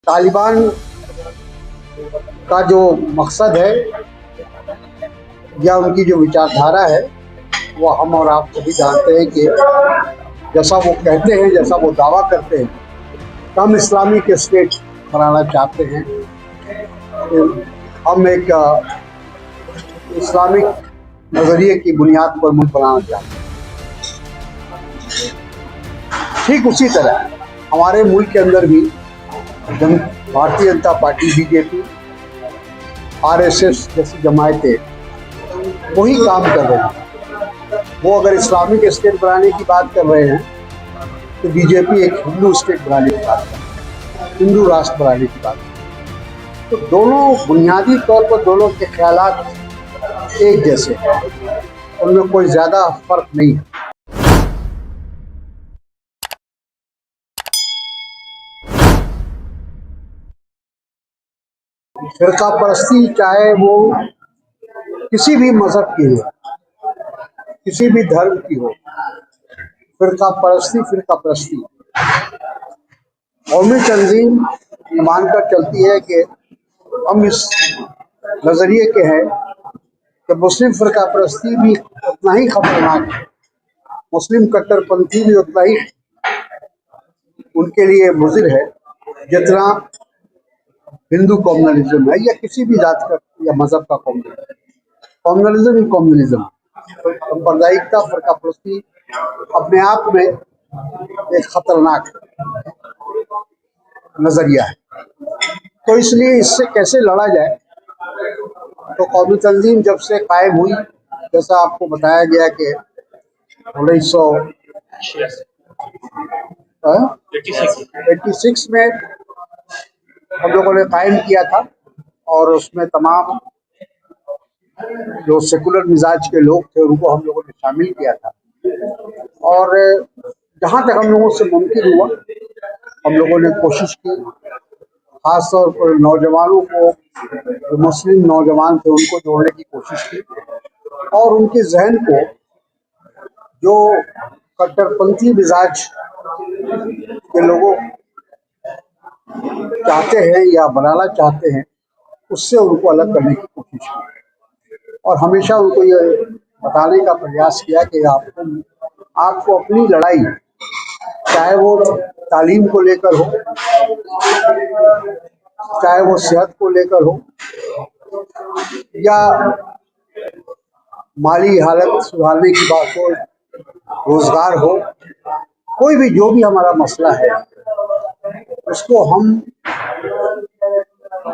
तालिबान का जो मकसद है या उनकी जो विचारधारा है वो हम और आप सभी जानते हैं कि जैसा वो कहते हैं, जैसा वो दावा करते हैं कि हम इस्लामिक स्टेट बनाना चाहते हैं। हम एक इस्लामिक नज़रिए की बुनियाद पर मुल्क बनाना चाहते हैं। ठीक उसी तरह हमारे मुल्क के अंदर भी Bharatiya Janata party, BJP, RSS जैसी जमायतें वही काम कर रहे हैं। वो अगर इस्लामिक स्टेट बनाने की बात कर रहे हैं तो बीजेपी एक हिंदू स्टेट बनाने की बात कर रही है, हिंदू राष्ट्र बनाने की बात कर रही है। तो दोनों बुनियादी तौर पर दोनों के ख्यालात एक जैसे हैं, उनमें कोई ज़्यादा फर्क नहीं है। फिरका परस्ती चाहे वो किसी भी मजहब की हो, किसी भी धर्म की हो, फिरका परस्ती कौमी तंजीम मानकर चलती है कि हम इस नज़रिए के हैं कि मुस्लिम फिरका परस्ती भी उतना ही खतरनाक है, मुस्लिम कट्टरपंथी भी उतना ही उनके लिए मुज़िर है जितना हिंदू कम्युनलिज्म है या किसी भी जात का या मजहब का कम्युनलिज्म। कम्युनलिज्म ही कम्युनलिज्म, सांप्रदायिकता, फिरका परस्ती अपने आप में एक खतरनाक नजरिया है। तो इसलिए इससे कैसे लड़ा जाए, तो कौमी तंजीम जब से कायम हुई, जैसा आपको बताया गया कि 1986 में हम लोगों ने कायम किया था और उसमें तमाम जो सेकुलर मिजाज के लोग थे उनको हम लोगों ने शामिल किया था। और जहाँ तक हम लोगों से मुमकिन हुआ हम लोगों ने कोशिश की, खासतौर पर नौजवानों को, जो मुस्लिम नौजवान थे उनको जोड़ने की कोशिश की और उनके जहन को जो कट्टरपंथी मिजाज के लोगों चाहते हैं या बनाना चाहते हैं उससे उनको अलग करने की कोशिश की और हमेशा उनको ये बताने का प्रयास किया कि आपको अपनी लड़ाई, चाहे वो तालीम को लेकर हो, चाहे वो सेहत को लेकर हो या माली हालत सुधारने की बात हो, रोजगार हो, कोई भी जो भी हमारा मसला है उसको हम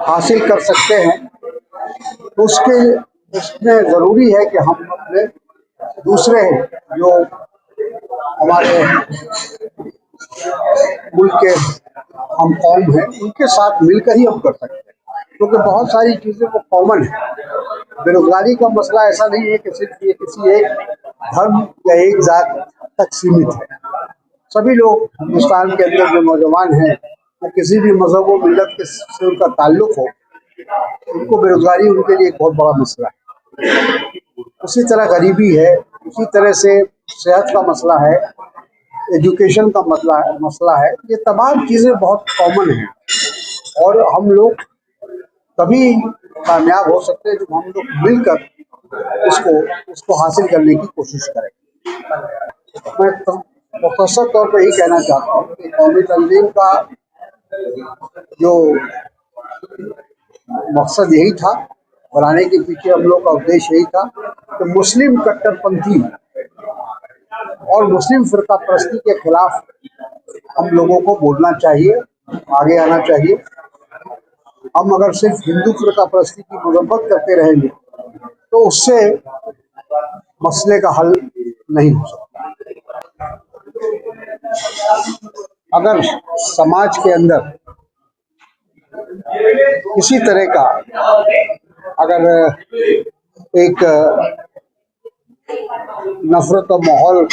हासिल कर सकते हैं। तो उसमें ज़रूरी है कि हम अपने दूसरे जो हमारे मुल्क के हम कौम हैं उनके साथ मिलकर ही हम कर सकते हैं, क्योंकि बहुत सारी चीज़ें वो कॉमन है। बेरोजगारी का मसला ऐसा नहीं है कि सिर्फ ये किसी एक धर्म या एक जात तक सीमित है। सभी लोग हिंदुस्तान के अंदर जो नौजवान हैं वो किसी भी मजहब व मिल्लत से उनका ताल्लुक हो, उनको बेरोजगारी उनके लिए एक बहुत बड़ा मसला है। उसी तरह गरीबी है, उसी तरह से सेहत का मसला है, एजुकेशन का मसला है। ये तमाम चीज़ें बहुत कॉमन हैं और हम लोग तभी कामयाब हो सकते हैं जब हम लोग मिलकर उसको हासिल करने की कोशिश करें। मैं मुख्तसर तौर पर यही कहना चाहता हूँ कि कौमी तंजीम का जो मकसद यही था, बनाने के पीछे हम लोग का उद्देश्य यही था कि मुस्लिम कट्टरपंथी और मुस्लिम फिरका परस्ती के खिलाफ हम लोगों को बोलना चाहिए, आगे आना चाहिए। हम अगर सिर्फ हिंदू फिरका परस्ती की मजम्मत करते रहेंगे तो उससे मसले का हल नहीं हो सकता। अगर समाज के अंदर किसी तरह का अगर एक नफरत और माहौल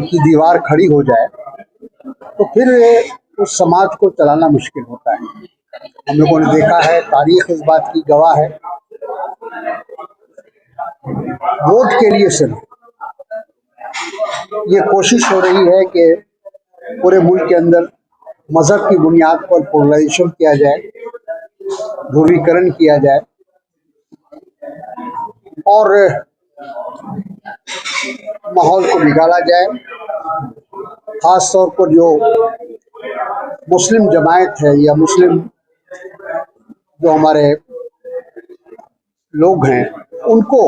की दीवार खड़ी हो जाए तो फिर उस समाज को चलाना मुश्किल होता है। हम लोगों ने देखा है, तारीख इस बात की गवाह है, वोट के लिए सिर्फ ये कोशिश हो रही है कि पूरे मुल्क के अंदर मजहब की बुनियाद पर पोलराइजेशन किया जाए, ध्रुवीकरण किया जाए और माहौल को बिगाड़ा जाए। खास तौर पर जो मुस्लिम जमायत है या मुस्लिम जो हमारे लोग हैं, उनको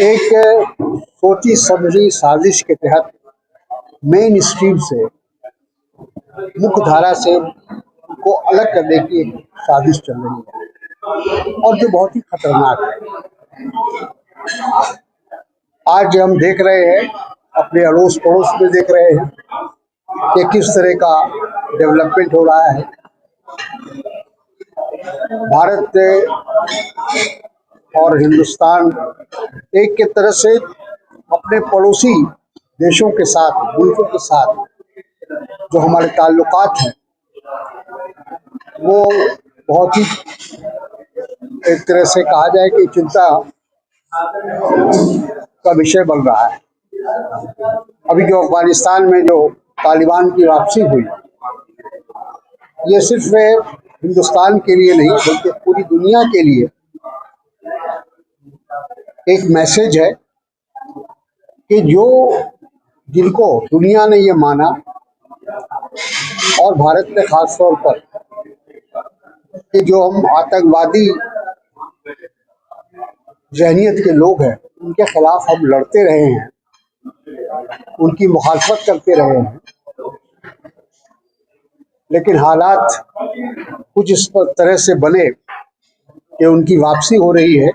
एक सोची समझी साजिश के तहत मेन स्ट्रीम से, मुख्य धारा से को अलग करने की एक साजिश चल रही है और जो बहुत ही खतरनाक है। आज हम देख रहे हैं, अपने अड़ोस पड़ोस में देख रहे हैं कि किस तरह का डेवलपमेंट हो रहा है। भारत और हिंदुस्तान एक के तरह से अपने पड़ोसी देशों के साथ, मुल्कों के साथ जो हमारे ताल्लुकात हैं, वो बहुत ही एक तरह से कहा जाए कि चिंता का विषय बन रहा है। अभी जो अफगानिस्तान में जो तालिबान की वापसी हुई, ये सिर्फ हिंदुस्तान के लिए नहीं बल्कि पूरी दुनिया के लिए एक मैसेज है कि जिनको दुनिया ने ये माना और भारत में खास तौर पर कि जो हम आतंकवादी जहनियत के लोग हैं, उनके खिलाफ हम लड़ते रहे हैं, उनकी मुखालफत करते रहे हैं, लेकिन हालात कुछ इस तरह से बने कि उनकी वापसी हो रही है।